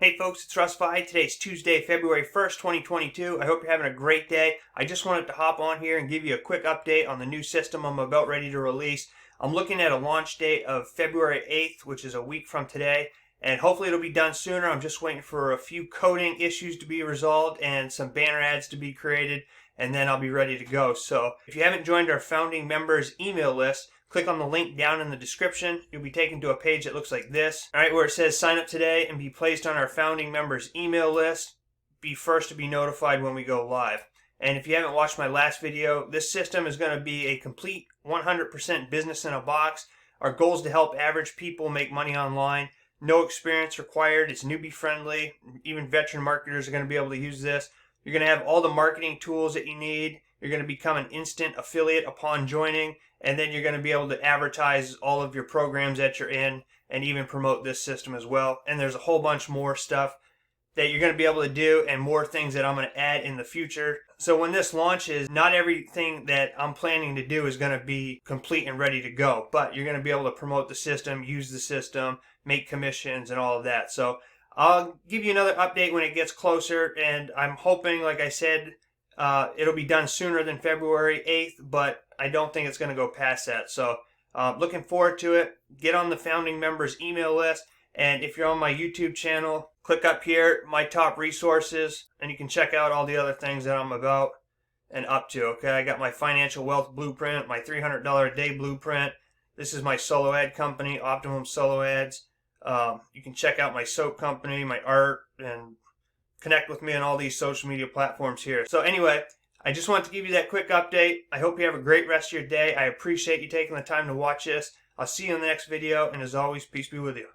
Hey folks, it's Russ. Today's Tuesday, February 1st, 2022. I hope you're having a great day. I just wanted to hop on here and give you a quick update on the new system I'm about ready to release. I'm looking at a launch date of February 8th, which is a week from today, and hopefully it'll be done sooner. I'm just waiting for a few coding issues to be resolved and some banner ads to be created, and then I'll be ready to go. So if you haven't joined our founding members email list, click on the link down in the description. You'll be taken to a page that looks like this. All right, where it says sign up today and be placed on our founding members email list. Be first to be notified when we go live. And if you haven't watched my last video, this system is going to be a complete 100% business in a box. Our goal is to help average people make money online. No experience required. It's newbie friendly. Even veteran marketers are going to be able to use this. You're going to have all the marketing tools that you need. You're going to become an instant affiliate upon joining, and then you're going to be able to advertise all of your programs that you're in and even promote this system as well. And there's a whole bunch more stuff that you're going to be able to do and more things that I'm going to add in the future. So when this launches, not everything that I'm planning to do is going to be complete and ready to go, but you're going to be able to promote the system, use the system, make commissions and all of that. So I'll give you another update when it gets closer, and I'm hoping, like I said, it'll be done sooner than February 8th, but I don't think it's going to go past that. So looking forward to it. Get on the founding members email list, and if you're on my YouTube channel, click up here, my top resources, and you can check out all the other things that I'm about and up to. Okay, I got my financial wealth blueprint, my $300 a day blueprint. This is my solo ad company, Optimum Solo Ads. You can check out my soap company, my art, and connect with me on all these social media platforms here. So anyway, I just wanted to give you that quick update. I hope you have a great rest of your day. I appreciate you taking the time to watch this. I'll see you in the next video, and as always, peace be with you.